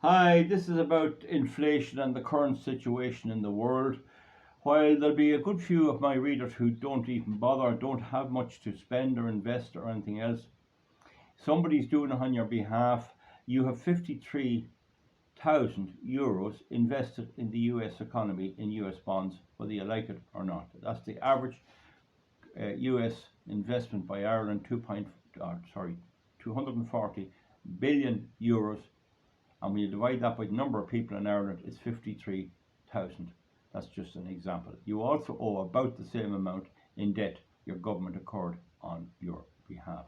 Hi, this is about inflation and the current situation in the world. While there'll be a good few of my readers who don't even bother, don't have much to spend or invest or anything else, somebody's doing it on your behalf. You have €53,000 invested in the US economy in US bonds, whether you like it or not. That's the average US investment by Ireland, 240 billion euros, and when you divide that by the number of people in Ireland, it's 53,000. That's just an example. You also owe about the same amount in debt your government incurred on your behalf.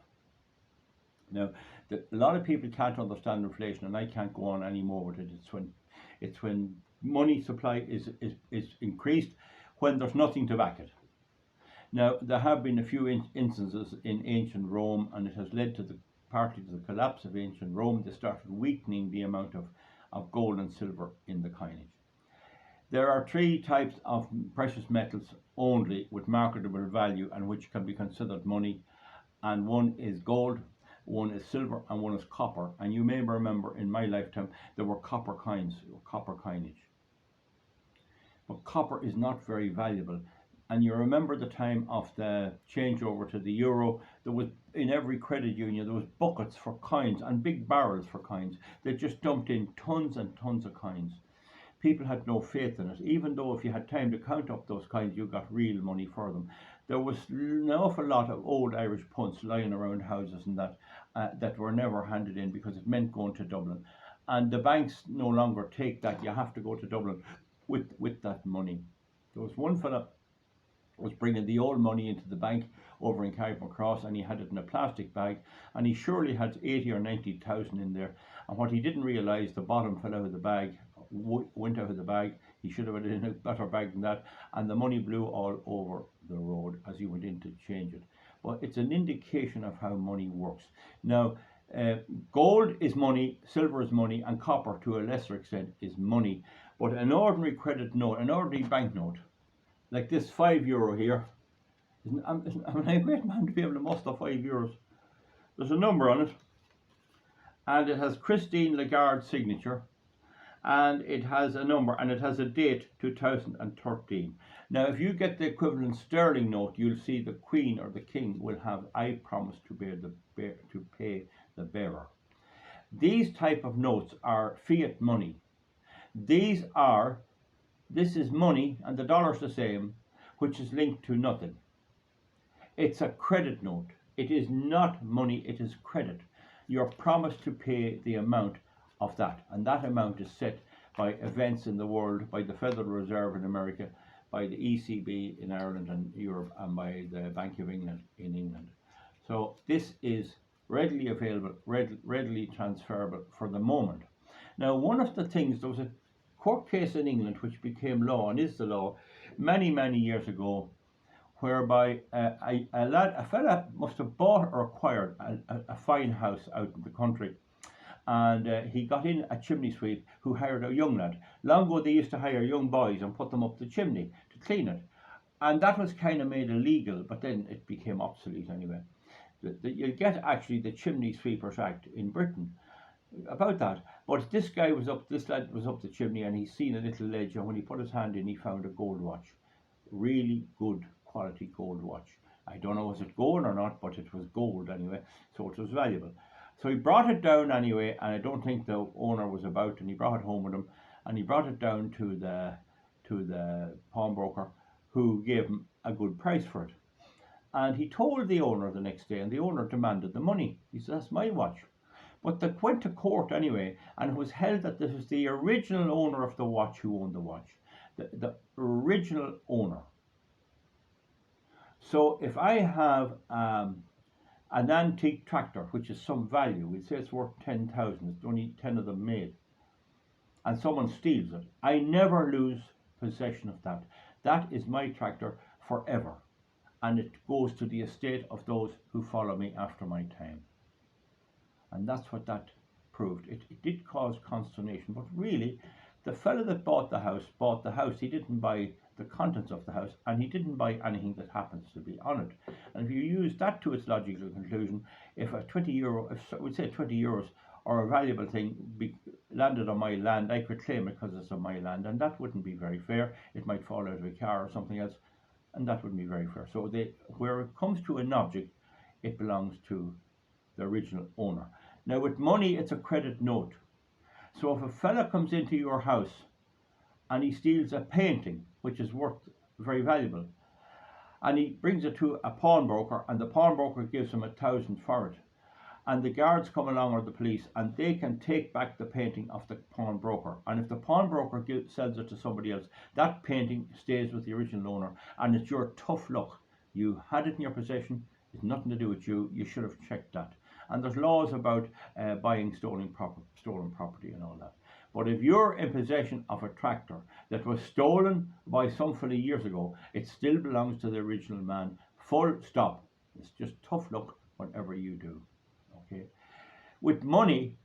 Now, a lot of people can't understand inflation, and I can't go on any more with it. It's when money supply is increased when there's nothing to back it. Now, there have been a few instances in ancient Rome, and it has led to partly to the collapse of ancient Rome. They started weakening the amount of gold and silver in the coinage. There are three types of precious metals only with marketable value and which can be considered money, and one is gold, one is silver, and one is copper. And you may remember in my lifetime there were copper coins, copper coinage. But copper is not very valuable. And you remember the time of the changeover to the euro, there was in every credit union there was buckets for coins and big barrels for coins. They just dumped in tons and tons of coins. People had no faith in it, even though if you had time to count up those coins, you got real money for them. There was an awful lot of old Irish punts lying around houses and that were never handed in because it meant going to Dublin. And the banks no longer take that. You have to go to Dublin with that money. There was one fella was bringing the old money into the bank over in Carrickmacross, and he had it in a plastic bag, and he surely had 80 or 90,000 in there. And what he didn't realise, the bottom fell out of the bag, went out of the bag. He should have had it in a better bag than that, and the money blew all over the road as he went in to change it. But it's an indication of how money works. Now, gold is money, silver is money, and copper to a lesser extent is money. But an ordinary credit note, an ordinary banknote, like this €5 here, I'm a great man to be able to muster €5. There's a number on it, and it has Christine Lagarde's signature, and it has a number, and it has a date, 2013. Now, if you get the equivalent sterling note, you'll see the Queen or the King will have "I promise to pay the bearer." These type of notes are fiat money. This is money, and the dollar's the same, which is linked to nothing. It's a credit note. It is not money, it is credit. You're promised to pay the amount of that, and that amount is set by events in the world, by the Federal Reserve in America, by the ECB in Ireland and Europe, and by the Bank of England in England. So this is readily available, readily transferable for the moment. Now, one of the things, there was a court case in England which became law and is the law many years ago, whereby a fella must have bought or acquired a fine house out in the country, and he got in a chimney sweep who hired a young lad. Long ago they used to hire young boys and put them up the chimney to clean it, and that was kind of made illegal, but then it became obsolete anyway. You get actually the Chimney Sweepers Act in Britain about that. But this lad was up the chimney, and he seen a little ledge, and when he put his hand in, he found a gold watch. Really good quality gold watch. I don't know was it gold or not, but it was gold anyway, so it was valuable. So he brought it down anyway, and I don't think the owner was about, and he brought it home with him, and he brought it down to the pawnbroker, who gave him a good price for it. And he told the owner the next day, and the owner demanded the money. He said, "That's my watch." But they went to court anyway, and it was held that this was the original owner of the watch who owned the watch. The original owner. So if I have an antique tractor, which is some value, we'd say it's worth 10,000, it's only 10 of them made, and someone steals it, I never lose possession of that. That is my tractor forever, and it goes to the estate of those who follow me after my time. And that's what that proved. It did cause consternation, but really, the fellow that bought the house, he didn't buy the contents of the house, and he didn't buy anything that happens to be on it. And if you use that to its logical conclusion, if a €20, if we'd say €20 or a valuable thing landed on my land, I could claim it because it's on my land, and that wouldn't be very fair. It might fall out of a car or something else, and that wouldn't be very fair. So where it comes to an object, it belongs to the original owner. Now with money, it's a credit note. So if a fella comes into your house and he steals a painting, which is worth very valuable, and he brings it to a pawnbroker, and the pawnbroker gives him 1,000 for it, and the guards come along or the police, and they can take back the painting of the pawnbroker, and if the pawnbroker sells it to somebody else, that painting stays with the original owner, and it's your tough luck. You had it in your possession, it's nothing to do with you, you should have checked that. And there's laws about buying stolen property and all that. But if you're in possession of a tractor that was stolen by somebody years ago, it still belongs to the original man. Full stop. It's just tough luck whatever you do. Okay. With money,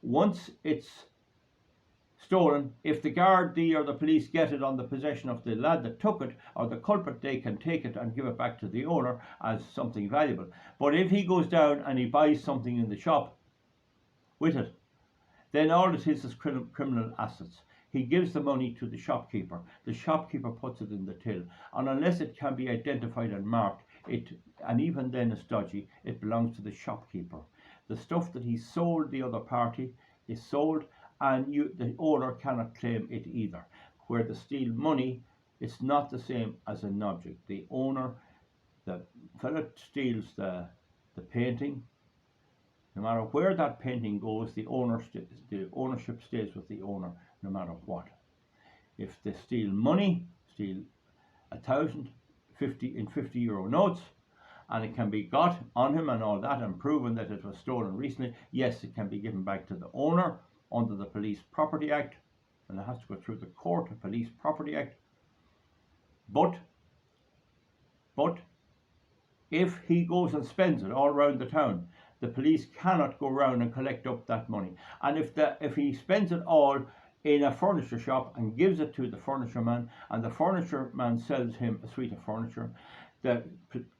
once it's stolen, if the Gardaí or the police get it on the possession of the lad that took it or the culprit, they can take it and give it back to the owner as something valuable. But if he goes down and he buys something in the shop with it, then all it is criminal assets. He gives the money to the shopkeeper. The shopkeeper puts it in the till, and unless it can be identified and marked, and even then it's dodgy, it belongs to the shopkeeper. The stuff that he sold the other party is sold, and the owner cannot claim it either. Where the steal money, it's not the same as an object. The owner, the fellow steals the painting. No matter where that painting goes, the ownership stays with the owner, no matter what. If they steal money, steal 1,000 in 50 euro notes, and it can be got on him and all that, and proven that it was stolen recently, yes, it can be given back to the owner under the Police Property Act, and it has to go through the court, the Police Property Act. But if he goes and spends it all around the town, the police cannot go around and collect up that money. And if he spends it all in a furniture shop and gives it to the furniture man, and the furniture man sells him a suite of furniture, the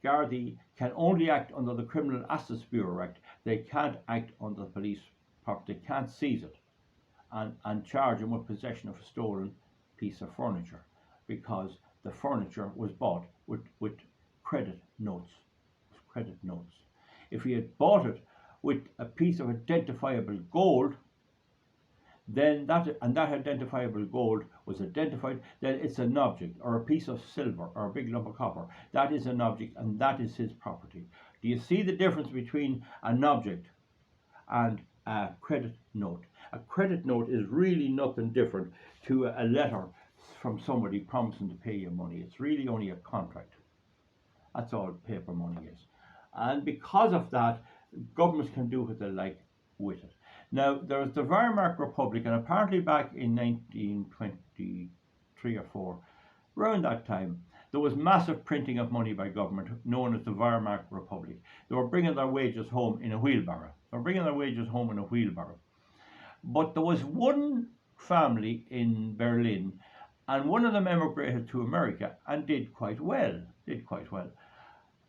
Gardaí can only act under the Criminal Assets Bureau Act. They can't act under the police property. They can't seize it and charge him with possession of a stolen piece of furniture, because the furniture was bought with credit notes. If he had bought it with a piece of identifiable gold, then that identifiable gold was identified, then it's an object, or a piece of silver, or a big lump of copper. That is an object, and that is his property. Do you see the difference between an object and a credit note? A credit note is really nothing different to a letter from somebody promising to pay you money. It's really only a contract. That's all paper money is. And because of that, governments can do what they like with it. Now, there's the Weimar Republic, and apparently back in 1923 or 4, around that time, there was massive printing of money by government, known as the Weimar Republic. They were bringing their wages home in a wheelbarrow. But there was one family in Berlin, and one of them emigrated to America and did quite well.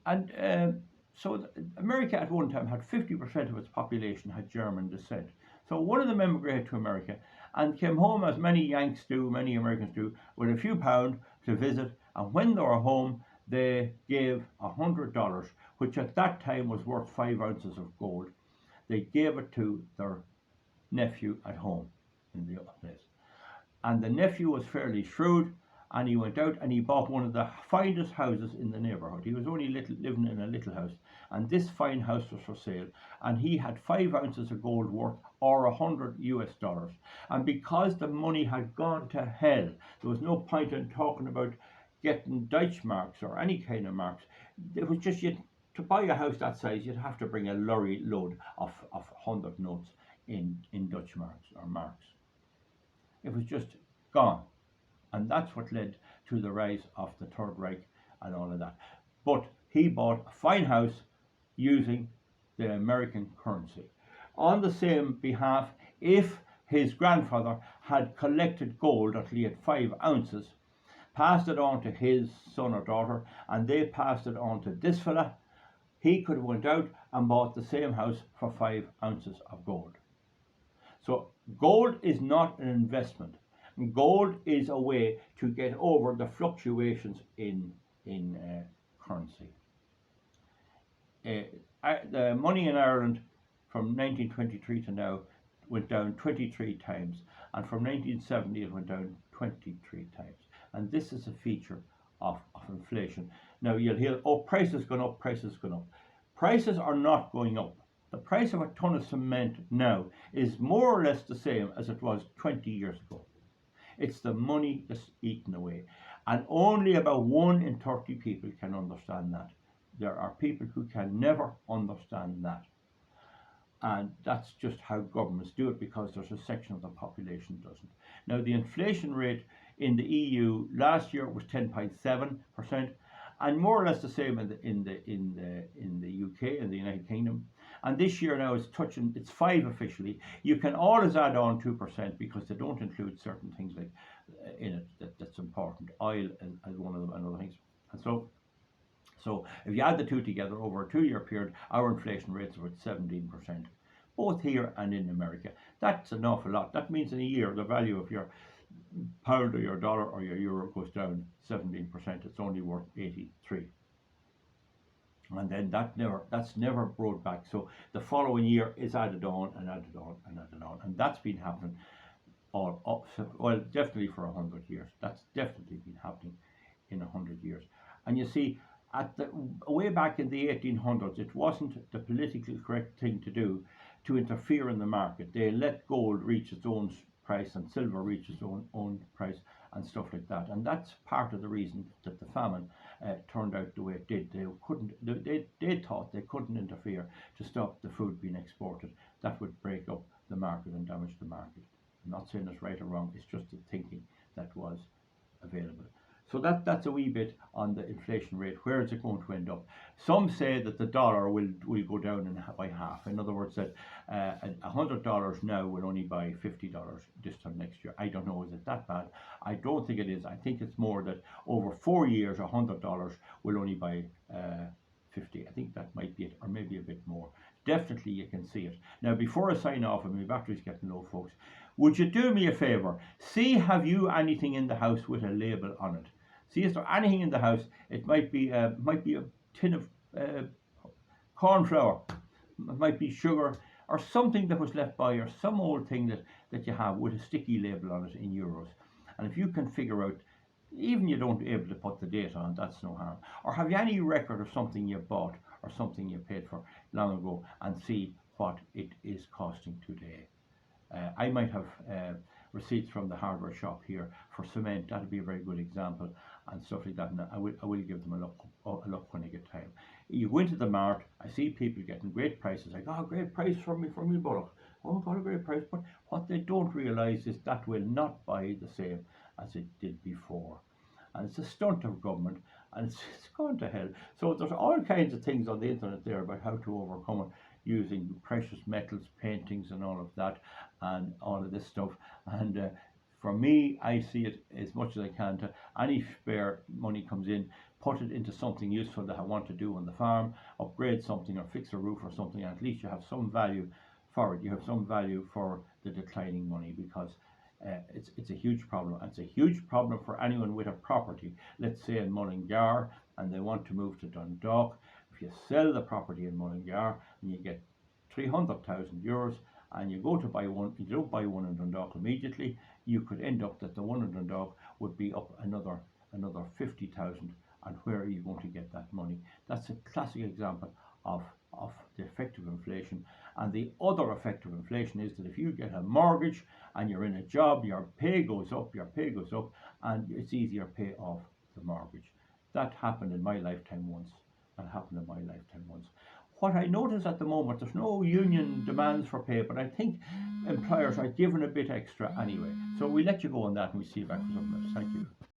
And so America at one time had 50% of its population had German descent. So one of them emigrated to America and came home, as many Yanks do, many Americans do, with a few pounds to visit. And when they were home, they gave $100, which at that time was worth 5 ounces of gold. They gave it to their nephew at home in the other place. And the nephew was fairly shrewd, and he went out and he bought one of the finest houses in the neighbourhood. He was only living in a little house, and this fine house was for sale, and he had 5 ounces of gold worth, or $100 US. And because the money had gone to hell, there was no point in talking about getting Deutschmarks or any kind of marks. It was just, to buy a house that size, you'd have to bring a lorry load of 100 notes in Deutschmarks or marks. It was just gone. And that's what led to the rise of the Third Reich and all of that. But he bought a fine house using the American currency. On the same behalf, if his grandfather had collected gold until he had 5 ounces, passed it on to his son or daughter, and they passed it on to this fella, he could have went out and bought the same house for 5 ounces of gold. So gold is not an investment. Gold is a way to get over the fluctuations in currency. The money in Ireland from 1923 to now went down 23 times, and from 1970 it went down 23 times. And this is a feature of inflation. Now you'll hear, oh, prices gone up, prices gone up. Prices are not going up. The price of a ton of cement now is more or less the same as it was 20 years ago. It's the money that's eaten away. And only about 1 in 30 people can understand that. There are people who can never understand that. And that's just how governments do it, because there's a section of the population doesn't. Now, the inflation rate in the EU last year was 10.7%, and more or less the same in the UK, in the United Kingdom. And this year now it's 5 officially. You can always add on 2% because they don't include certain things like in it that's important. Oil as one of them and other things. And so if you add the two together over a 2-year period, our inflation rates are at 17%, both here and in America. That's an awful lot. That means in a year the value of your pound or your dollar or your euro goes down 17%. It's only worth 83. And then that's never brought back. So the following year is added on and added on and added on. And that's been happening all up, well, definitely for 100 years. That's definitely been happening in 100 years. And you see, way back in the 1800s, it wasn't the politically correct thing to do to interfere in the market. They let gold reach its own price and silver reach its own price and stuff like that. And that's part of the reason that the famine turned out the way it did. They thought they couldn't interfere to stop the food being exported. That would break up the market and damage the market. I'm not saying it's right or wrong, it's just the thinking that was available. So that's a wee bit on the inflation rate. Where is it going to end up? Some say that the dollar will go down by half. In other words, that $100 now will only buy $50 this time next year. I don't know, is it that bad? I don't think it is. I think it's more that over 4 years, $100 will only buy 50. I think that might be it, or maybe a bit more. Definitely you can see it. Now, before I sign off, and my battery's getting low, folks, would you do me a favour? See, have you anything in the house with a label on it? See, is there anything in the house? It might be a tin of corn flour, it might be sugar, or something that was left by, or some old thing that you have with a sticky label on it in euros. And if you can figure out, even you don't be able to put the date on, that's no harm. Or have you any record of something you bought or something you paid for long ago, and see what it is costing today? I might have receipts from the hardware shop here for cement. That'd be a very good example, and stuff like that. And I will give them a look when I get time. You go into the mart, I see people getting great prices, like, oh, great price for me bullock. Oh, got a great price. But what they don't realise is that will not buy the same as it did before. And it's a stunt of government, and it's gone to hell. So there's all kinds of things on the internet there about how to overcome it, using precious metals, paintings and all of that, and all of this stuff. And for me, I see it as much as I can to any spare money comes in, put it into something useful that I want to do on the farm, upgrade something or fix a roof or something, and at least you have some value for it. You have some value for the declining money, because it's a huge problem. It's a huge problem for anyone with a property, let's say in Mullingar, and they want to move to Dundalk. If you sell the property in Mullingar and you get 300,000 euros, and you go to buy one, you don't buy one in Dundalk immediately, you could end up that the one in Dundalk would be up another 50,000. And where are you going to get that money? That's a classic example of the effect of inflation. And the other effect of inflation is that if you get a mortgage and you're in a job, your pay goes up, and it's easier to pay off the mortgage. That happened in my lifetime once. What I notice at the moment, there's no union demands for pay, but I think employers are giving a bit extra anyway. So we let you go on that, and we see you back for something else. Thank you.